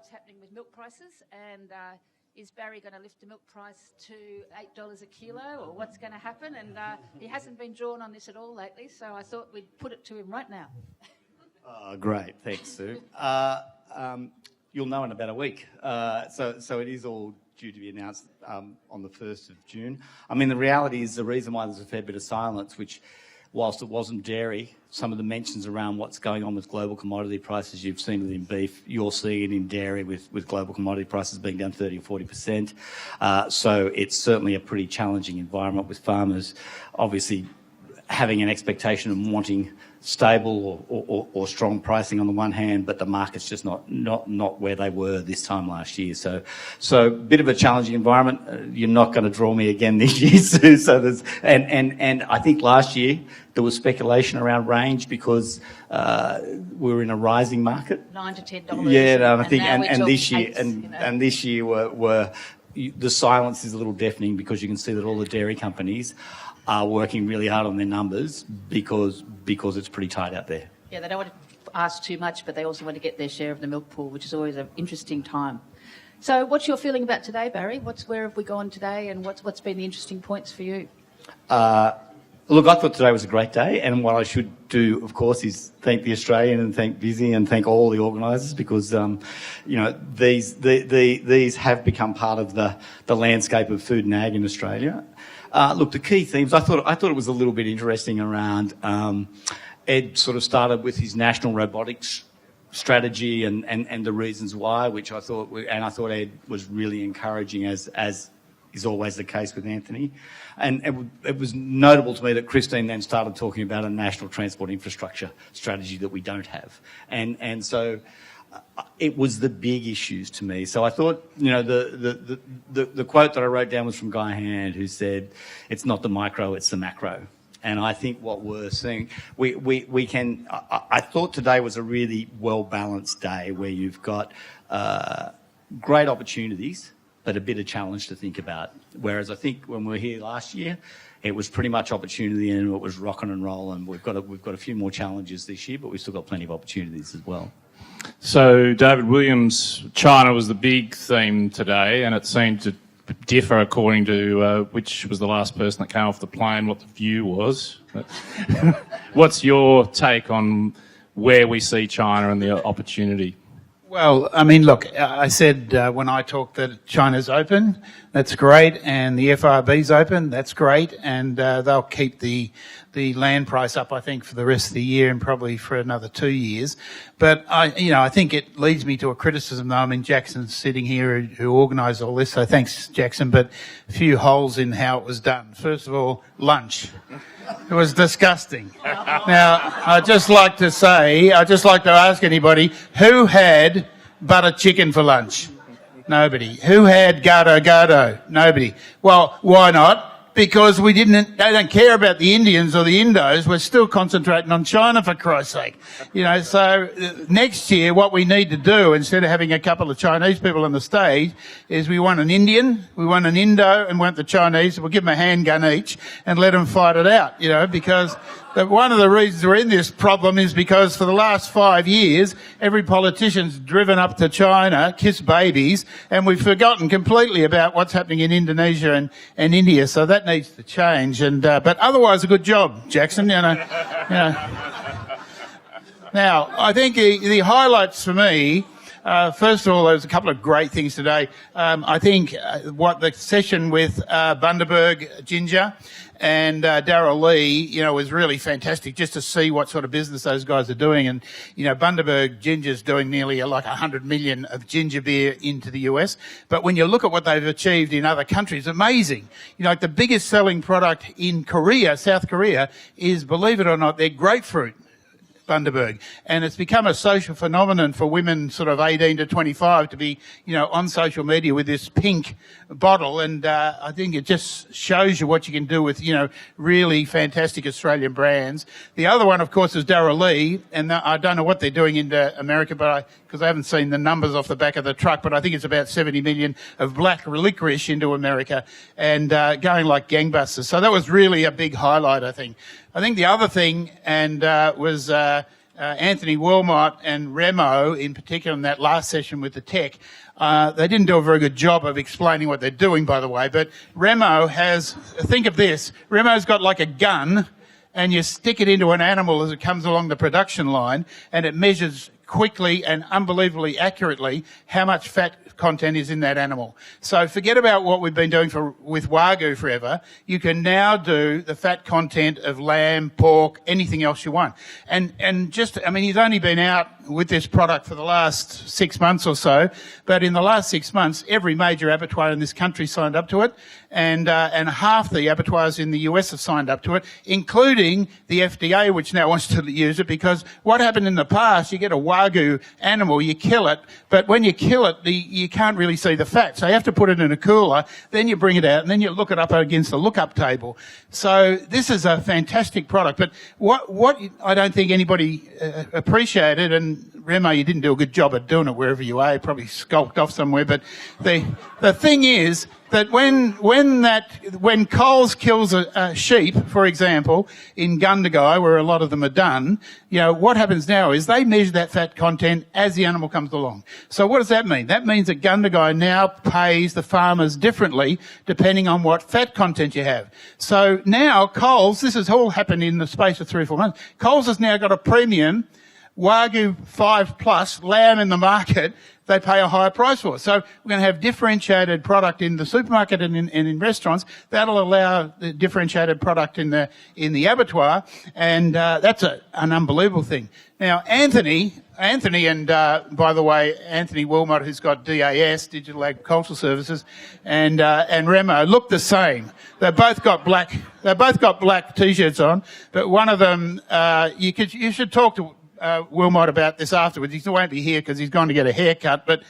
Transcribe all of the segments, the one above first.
what's happening with milk prices, and is Barry going to lift the milk price to $8 a kilo, or what's going to happen? And he hasn't been drawn on this at all lately, so I thought we'd put it to him right now. Great, thanks, Sue. You'll know in about a week. So it is all due to be announced on the 1st of June. I mean, the reality is the reason why there's a fair bit of silence, which, whilst it wasn't dairy, some of the mentions around what's going on with global commodity prices, you've seen it in beef, you're seeing it in dairy with global commodity prices being down 30 or 40%. So it's certainly a pretty challenging environment with farmers obviously having an expectation of wanting stable or strong pricing on the one hand, but the market's just not where they were this time last year. So a bit of a challenging environment. You're not going to draw me again this year, Sue. So there's and I think last year there was speculation around range because we were in a rising market. $9 to $10. Yeah, no, I think and this year and this year were the silence is a little deafening because you can see that all the dairy companies are working really hard on their numbers because it's pretty tight out there. Yeah, they don't want to ask too much, but they also want to get their share of the milk pool, which is always an interesting time. So what's your feeling about today, Barry? Where have we gone today, and what's been the interesting points for you? Look, I thought today was a great day, and what I should do, of course, is thank the Australian and thank Visy and thank all the organisers because, these have become part of the landscape of food and ag in Australia. Look, the key themes, I thought it was a little bit interesting around, Ed sort of started with his national robotics strategy and the reasons why, which I thought Ed was really encouraging as is always the case with Anthony. And it was notable to me that Christine then started talking about a national transport infrastructure strategy that we don't have. And so it was the big issues to me. So I thought, the quote that I wrote down was from Guy Hand, who said, "It's not the micro, it's the macro." And I think what we're seeing, we can. I thought today was a really well-balanced day where you've got great opportunities, but a bit of challenge to think about. Whereas I think when we were here last year, it was pretty much opportunity and it was rocking and rolling. We've got a few more challenges this year, but we've still got plenty of opportunities as well. So, David Williams, China was the big theme today, and it seemed to differ according to which was the last person that came off the plane, what the view was. What's your take on where we see China and the opportunity? Well, I mean, look, I said when I talked that China's open, that's great, and the FRB's open, that's great, and they'll keep the land price up, I think, for the rest of the year and probably for another 2 years. But I think it leads me to a criticism, though. I mean, Jackson's sitting here who organised all this, so thanks, Jackson, but a few holes in how it was done. First of all, lunch. It was disgusting. Now, I'd just like to ask anybody, who had butter chicken for lunch? Nobody. Who had gado? Nobody. Well, why not? Because they don't care about the Indians or the Indos. We're still concentrating on China, for Christ's sake. So next year what we need to do, instead of having a couple of Chinese people on the stage, is we want an Indian, we want an Indo, and we want the Chinese. We'll give them a handgun each and let them fight it out, because one of the reasons we're in this problem is because for the last 5 years, every politician's driven up to China, kissed babies, and we've forgotten completely about what's happening in Indonesia and India. So that needs to change. But otherwise, a good job, Jackson. Now, I think the highlights for me. First of all, there was a couple of great things today. I think what the session with Bundaberg Ginger and Darryl Lee, was really fantastic just to see what sort of business those guys are doing. And, Bundaberg Ginger's doing nearly like 100 million of ginger beer into the US. But when you look at what they've achieved in other countries, amazing. Like the biggest selling product in Korea, South Korea, is, believe it or not, their grapefruit. Bundaberg, and it's become a social phenomenon for women sort of 18 to 25 to be, on social media with this pink bottle, and I think it just shows you what you can do with, really fantastic Australian brands. The other one, of course, is Darryl Lee, and I don't know what they're doing into America, because I haven't seen the numbers off the back of the truck, but I think it's about 70 million of black licorice into America, and going like gangbusters. So that was really a big highlight, I think. I think the other thing, was Anthony Wilmot and Remo, in particular in that last session with the tech, they didn't do a very good job of explaining what they're doing, by the way, but Remo has, think of this, Remo's got like a gun, and you stick it into an animal as it comes along the production line, and it measures quickly and unbelievably accurately how much fat content is in that animal. So forget about what we've been doing with Wagyu forever. You can now do the fat content of lamb, pork, anything else you want. And just, I mean, he's only been out with this product for the last 6 months or so, but in the last 6 months, every major abattoir in this country signed up to it, and half the abattoirs in the US have signed up to it, including the FDA, which now wants to use it, because what happened in the past, you get a Wagyu animal, you kill it, but when you kill it, you can't really see the fat, so you have to put it in a cooler, then you bring it out, and then you look it up against the lookup table. So this is a fantastic product, but what I don't think anybody appreciated, and Remo, you didn't do a good job at doing it wherever you are. You probably skulked off somewhere. But the thing is that when Coles kills a sheep, for example, in Gundagai, where a lot of them are done, you know, what happens now is they measure that fat content as the animal comes along. So what does that mean? That means that Gundagai now pays the farmers differently depending on what fat content you have. So now Coles, this has all happened in the space of 3 or 4 months, Coles has now got a premium Wagyu 5+ lamb in the market, they pay a higher price for. So we're going to have differentiated product in the supermarket and in restaurants. That'll allow the differentiated product in the abattoir, and that's an unbelievable thing. Now, Anthony, and by the way, Anthony Wilmot, who's got DAS, Digital Agricultural Services, and Remo look the same. They both got black t-shirts on, but one of them, you should talk to Wilmot about this afterwards. He won't be here because he's gone to get a haircut, but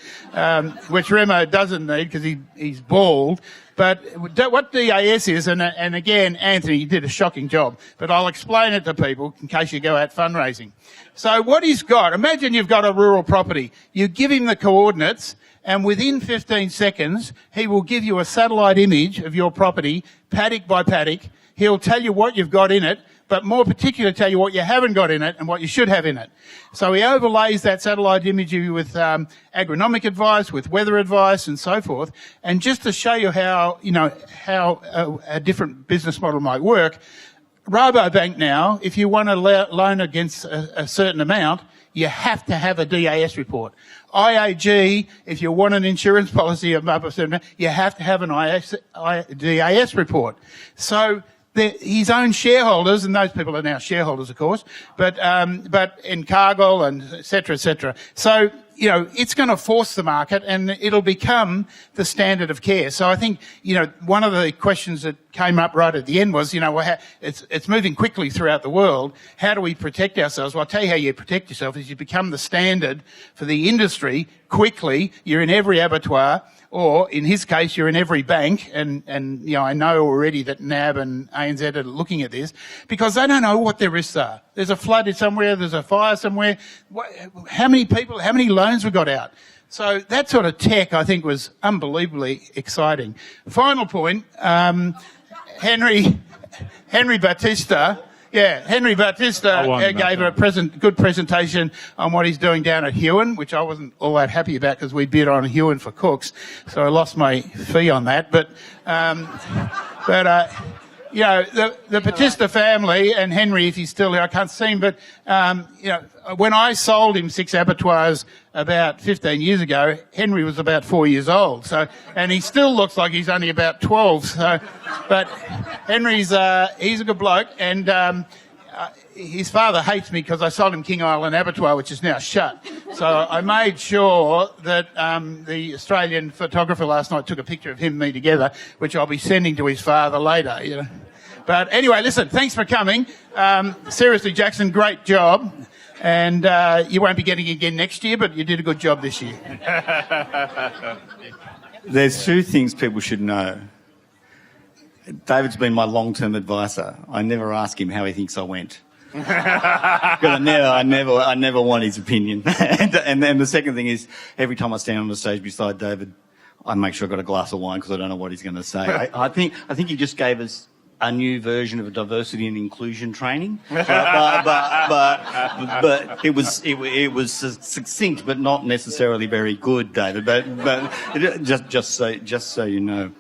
which Remo doesn't need because he's bald. But what DAS is, and again, Anthony, you did a shocking job, but I'll explain it to people in case you go out fundraising. So what he's got, imagine you've got a rural property. You give him the coordinates, and within 15 seconds, he will give you a satellite image of your property, paddock by paddock. He'll tell you what you've got in it, but more particularly tell you what you haven't got in it and what you should have in it. So he overlays that satellite imagery with agronomic advice, with weather advice and so forth. And just to show you how a different business model might work, Rabobank now, if you want to loan against a certain amount, you have to have a DAS report. IAG, if you want an insurance policy of a certain amount, you have to have an DAS report. So his own shareholders, and those people are now shareholders, of course, but in Cargill and et cetera. So, you know, it's going to force the market and it'll become the standard of care. So I think, you know, one of the questions that came up right at the end was, you know, it's moving quickly throughout the world. How do we protect ourselves? Well, I'll tell you how you protect yourself is you become the standard for the industry quickly. You're in every abattoir, or in his case, you're in every bank. And you know, I know already that NAB and ANZ are looking at this because they don't know what their risks are. There's a flood somewhere, there's a fire somewhere. How many people, how many loans we got out? So that sort of tech, I think, was unbelievably exciting. Final point, Henry Battista. Yeah, Henry Battista gave a good presentation on what he's doing down at Huon, which I wasn't all that happy about because we bid on Huon for cooks, so I lost my fee on that. But you know, the Battista family and Henry, if he's still here, I can't see him, but you know, when I sold him 6 abattoirs about 15 years ago, Henry was about 4 years old. So, and he still looks like he's only about 12. So, but Henry's he's a good bloke, and his father hates me because I sold him King Island Abattoir, which is now shut. So I made sure that the Australian photographer last night took a picture of him and me together, which I'll be sending to his father later. You know. But anyway, listen, thanks for coming. Seriously, Jackson, great job. And you won't be getting it again next year, but you did a good job this year. There's 2 things people should know. David's been my long-term advisor. I never ask him how he thinks I went. Because I never want his opinion. and then the second thing is, every time I stand on the stage beside David, I make sure I've got a glass of wine because I don't know what he's going to say. I think he just gave us a new version of diversity and inclusion training, but it was succinct, but not necessarily very good, David. But just so you know,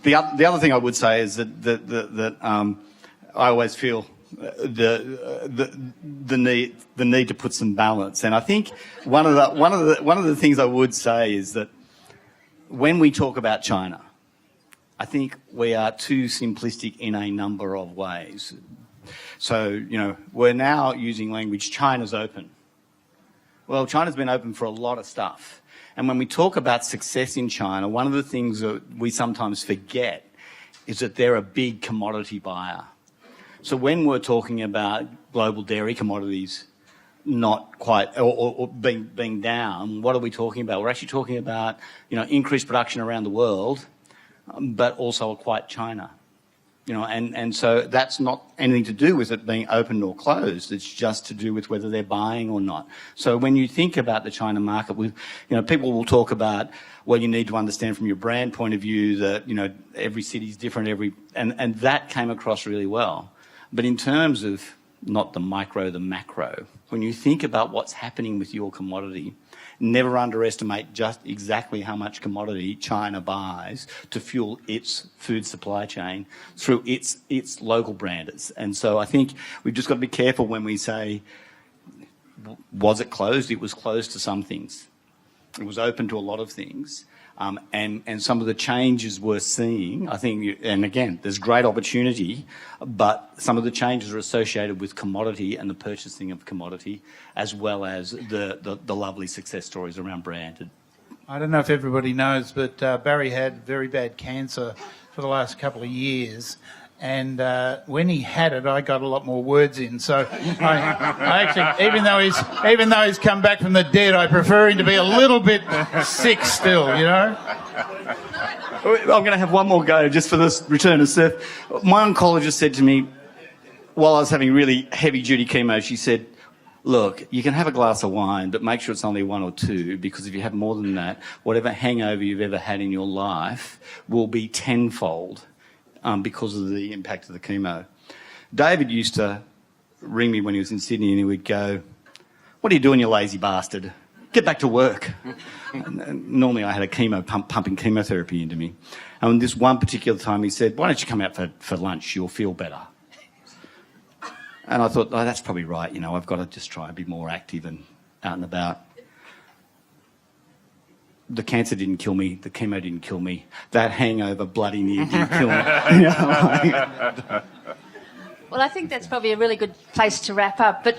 the other thing I would say is that I always feel the need to put some balance, and I think one of the things I would say is that when we talk about China, I think we are too simplistic in a number of ways. So, we're now using language, China's open. Well, China's been open for a lot of stuff. And when we talk about success in China, one of the things that we sometimes forget is that they're a big commodity buyer. So when we're talking about global dairy commodities not quite, or being down, what are we talking about? We're actually talking about, increased production around the world, but also quite China. And so that's not anything to do with it being open or closed. It's just to do with whether they're buying or not. So when you think about the China market, people will talk about, well, you need to understand from your brand point of view that, every city's different, and that came across really well. But in terms of not the micro, the macro, when you think about what's happening with your commodity, never underestimate just exactly how much commodity China buys to fuel its food supply chain through its local branders. And so I think we've just got to be careful when we say, was it closed? It was closed to some things. It was open to a lot of things. And some of the changes we're seeing, I think, and again, there's great opportunity, but some of the changes are associated with commodity and the purchasing of commodity, as well as the lovely success stories around branded. I don't know if everybody knows, but Barry had very bad cancer for the last couple of years. And when he had it, I got a lot more words in. So I actually, even though he's come back from the dead, I prefer him to be a little bit sick still, I'm going to have one more go just for this return to surf. My oncologist said to me, while I was having really heavy-duty chemo, she said, look, you can have a glass of wine, but make sure it's only one or two, because if you have more than that, whatever hangover you've ever had in your life will be tenfold. Because of the impact of the chemo. David used to ring me when he was in Sydney and he would go, what are you doing, you lazy bastard? Get back to work. And normally I had a chemo pumping chemotherapy into me. And this one particular time he said, why don't you come out for lunch? You'll feel better. And I thought, oh, that's probably right. I've got to just try and be more active and out and about. The cancer didn't kill me. The chemo didn't kill me. That hangover bloody near didn't kill me. Well, I think that's probably a really good place to wrap up. But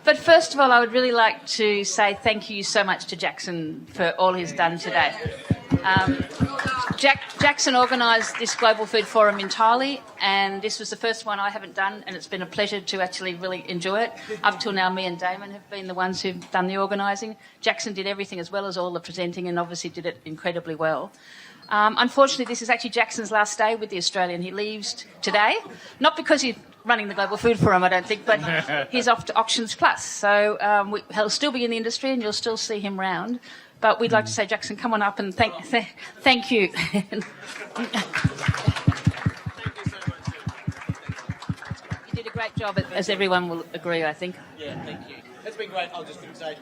But first of all, I would really like to say thank you so much to Jackson for all he's done today. Jackson organised this Global Food Forum entirely, and this was the first one I haven't done, and it's been a pleasure to actually really enjoy it. Up till now, me and Damon have been the ones who've done the organising. Jackson did everything as well as all the presenting, and obviously did it incredibly well. Unfortunately, this is actually Jackson's last day with the Australian. He leaves today, not because he's running the Global Food Forum, I don't think, but he's off to Auctions Plus. So he'll still be in the industry, and you'll still see him round. But we'd like to say, Jackson, come on up and thank you. You did a great job, as everyone will agree, I think. Yeah, thank you. It's been great. I was just going to say,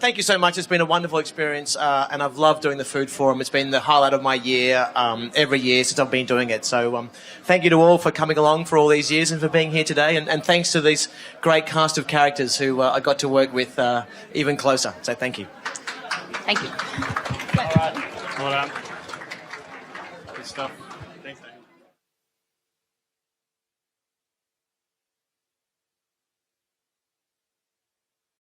thank you so much. It's been a wonderful experience, and I've loved doing the Food Forum. It's been the highlight of my year, every year since I've been doing it. So thank you to all for coming along for all these years and for being here today. And thanks to these great cast of characters who I got to work with even closer. So thank you. Thank you. All right. Well done. Good stuff.